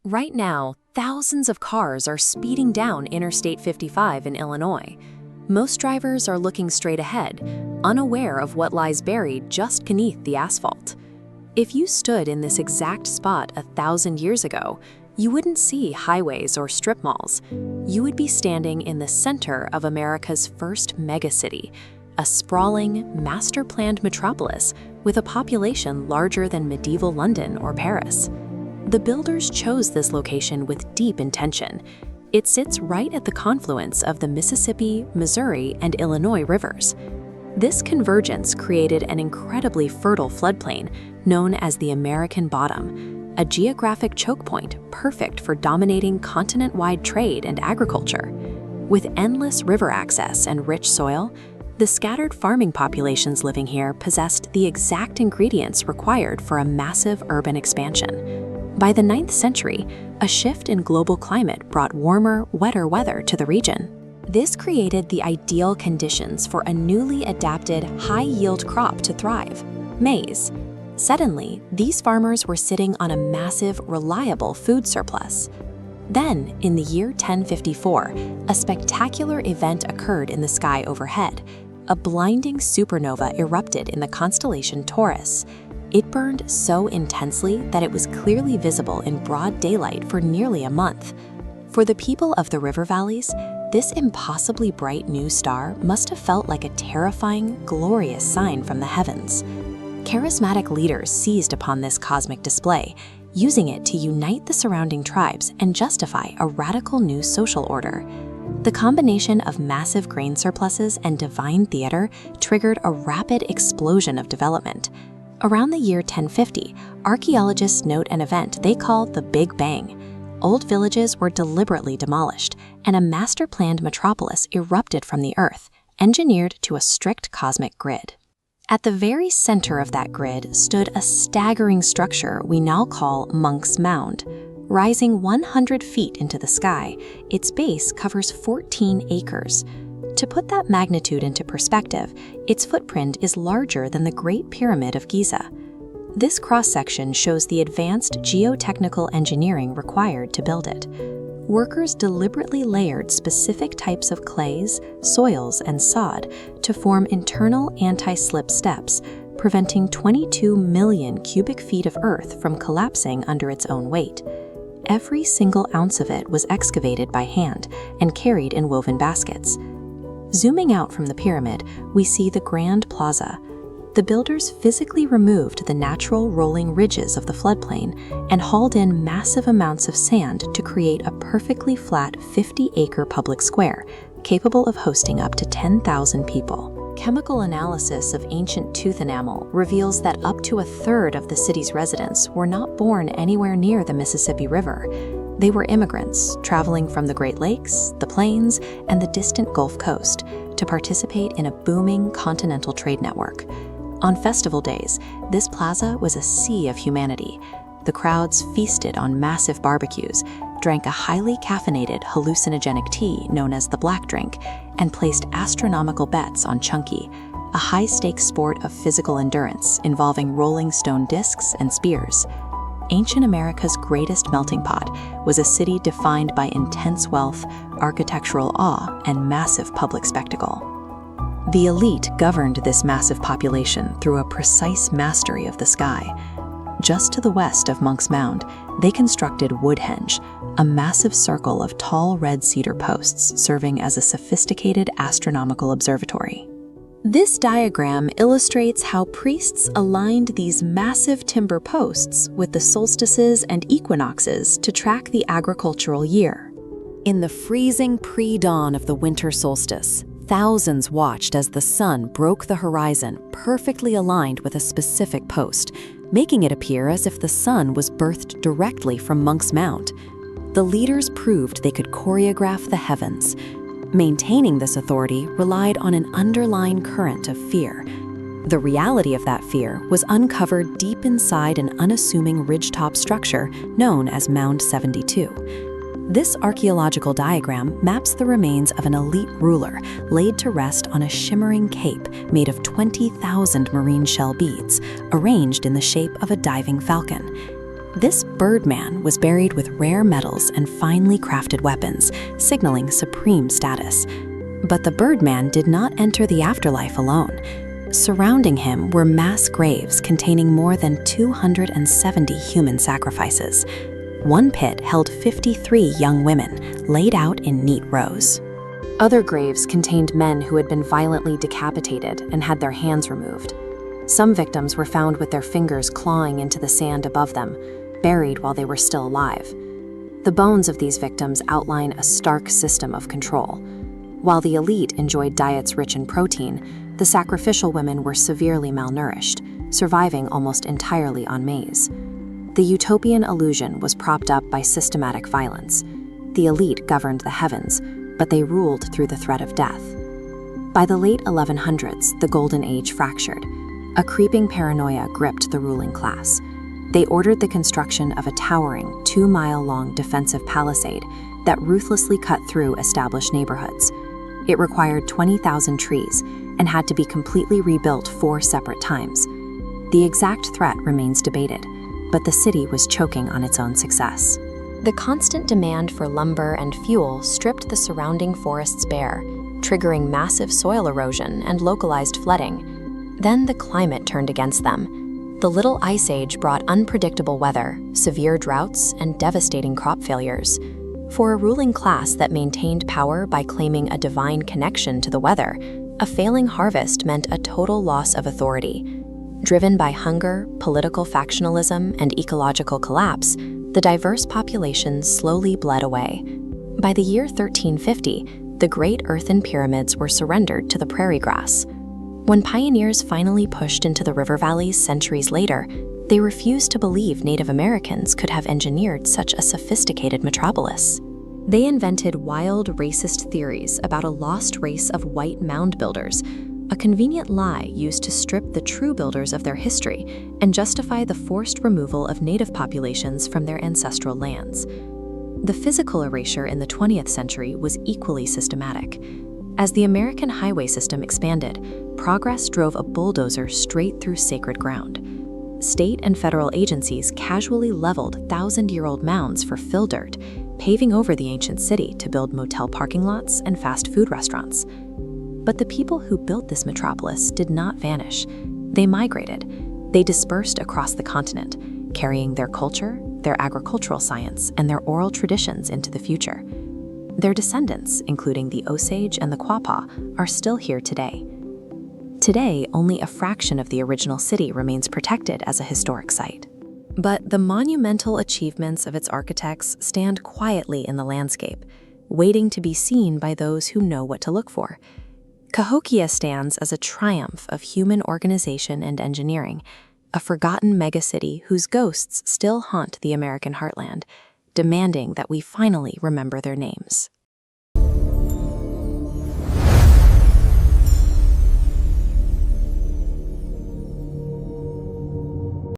Right now, thousands of cars are speeding down Interstate 55 in Illinois. Most drivers are looking straight ahead, unaware of what lies buried just beneath the asphalt. If you stood in this exact spot 1,000 years ago, you wouldn't see highways or strip malls. You would be standing in the center of America's first megacity, a sprawling, master-planned metropolis with a population larger than medieval London or Paris. The builders chose this location with deep intention. It sits right at the confluence of the Mississippi, Missouri, and Illinois rivers. This convergence created an incredibly fertile floodplain known as the American Bottom, a geographic choke point perfect for dominating continent-wide trade and agriculture. With endless river access and rich soil, the scattered farming populations living here possessed the exact ingredients required for a massive urban expansion. By the 9th century, a shift in global climate brought warmer, wetter weather to the region. This created the ideal conditions for a newly adapted, high-yield crop to thrive: maize. Suddenly, these farmers were sitting on a massive, reliable food surplus. Then, in the year 1054, a spectacular event occurred in the sky overhead. A blinding supernova erupted in the constellation Taurus. It burned so intensely that it was clearly visible in broad daylight for nearly a month. For the people of the river valleys, this impossibly bright new star must have felt like a terrifying, glorious sign from the heavens. Charismatic leaders seized upon this cosmic display, using it to unite the surrounding tribes and justify a radical new social order. The combination of massive grain surpluses and divine theater triggered a rapid explosion of development. Around the year 1050, archaeologists note an event they call the Big Bang. Old villages were deliberately demolished, and a master-planned metropolis erupted from the earth, engineered to a strict cosmic grid. At the very center of that grid stood a staggering structure we now call Monk's Mound. Rising 100 feet into the sky, its base covers 14 acres. To put that magnitude into perspective, its footprint is larger than the Great Pyramid of Giza. This cross-section shows the advanced geotechnical engineering required to build it. Workers deliberately layered specific types of clays, soils, and sod to form internal anti-slip steps, preventing 22 million cubic feet of earth from collapsing under its own weight. Every single ounce of it was excavated by hand and carried in woven baskets. Zooming out from the pyramid, we see the Grand Plaza. The builders physically removed the natural rolling ridges of the floodplain and hauled in massive amounts of sand to create a perfectly flat 50-acre public square, capable of hosting up to 10,000 people. Chemical analysis of ancient tooth enamel reveals that up to a third of the city's residents were not born anywhere near the Mississippi River. They were immigrants traveling from the Great Lakes, the Plains, and the distant Gulf Coast to participate in a booming continental trade network. On festival days, this plaza was a sea of humanity. The crowds feasted on massive barbecues, drank a highly caffeinated hallucinogenic tea known as the black drink, and placed astronomical bets on chunky, a high-stakes sport of physical endurance involving rolling stone discs and spears. Ancient America's greatest melting pot was a city defined by intense wealth, architectural awe, and massive public spectacle. The elite governed this massive population through a precise mastery of the sky. Just to the west of Monk's Mound, they constructed Woodhenge, a massive circle of tall red cedar posts serving as a sophisticated astronomical observatory. This diagram illustrates how priests aligned these massive timber posts with the solstices and equinoxes to track the agricultural year. In the freezing pre-dawn of the winter solstice, thousands watched as the sun broke the horizon, perfectly aligned with a specific post, making it appear as if the sun was birthed directly from Monk's Mound. The leaders proved they could choreograph the heavens. Maintaining this authority relied on an underlying current of fear. The reality of that fear was uncovered deep inside an unassuming ridgetop structure known as Mound 72. This archaeological diagram maps the remains of an elite ruler laid to rest on a shimmering cape made of 20,000 marine shell beads, arranged in the shape of a diving falcon. This Birdman was buried with rare metals and finely crafted weapons, signaling supreme status. But the Birdman did not enter the afterlife alone. Surrounding him were mass graves containing more than 270 human sacrifices. One pit held 53 young women, laid out in neat rows. Other graves contained men who had been violently decapitated and had their hands removed. Some victims were found with their fingers clawing into the sand above them, buried while they were still alive. The bones of these victims outline a stark system of control. While the elite enjoyed diets rich in protein, the sacrificial women were severely malnourished, surviving almost entirely on maize. The utopian illusion was propped up by systematic violence. The elite governed the heavens, but they ruled through the threat of death. By the late 1100s, the Golden Age fractured. A creeping paranoia gripped the ruling class. They ordered the construction of a towering, 2-mile-long defensive palisade that ruthlessly cut through established neighborhoods. It required 20,000 trees and had to be completely rebuilt 4 separate times. The exact threat remains debated, but the city was choking on its own success. The constant demand for lumber and fuel stripped the surrounding forests bare, triggering massive soil erosion and localized flooding. Then the climate turned against them. The Little Ice Age brought unpredictable weather, severe droughts, and devastating crop failures. For a ruling class that maintained power by claiming a divine connection to the weather, a failing harvest meant a total loss of authority. Driven by hunger, political factionalism, and ecological collapse, the diverse population slowly bled away. By the year 1350, the great earthen pyramids were surrendered to the prairie grass. When pioneers finally pushed into the river valleys centuries later, they refused to believe Native Americans could have engineered such a sophisticated metropolis. They invented wild, racist theories about a lost race of white mound builders, a convenient lie used to strip the true builders of their history and justify the forced removal of native populations from their ancestral lands. The physical erasure in the 20th century was equally systematic. As the American highway system expanded, progress drove a bulldozer straight through sacred ground. State and federal agencies casually leveled 1,000-year-old mounds for fill dirt, paving over the ancient city to build motel parking lots and fast food restaurants. But the people who built this metropolis did not vanish. They migrated. They dispersed across the continent, carrying their culture, their agricultural science, and their oral traditions into the future. Their descendants, including the Osage and the Quapaw, are still here today. Today, only a fraction of the original city remains protected as a historic site. But the monumental achievements of its architects stand quietly in the landscape, waiting to be seen by those who know what to look for. Cahokia stands as a triumph of human organization and engineering, a forgotten megacity whose ghosts still haunt the American heartland, demanding that we finally remember their names.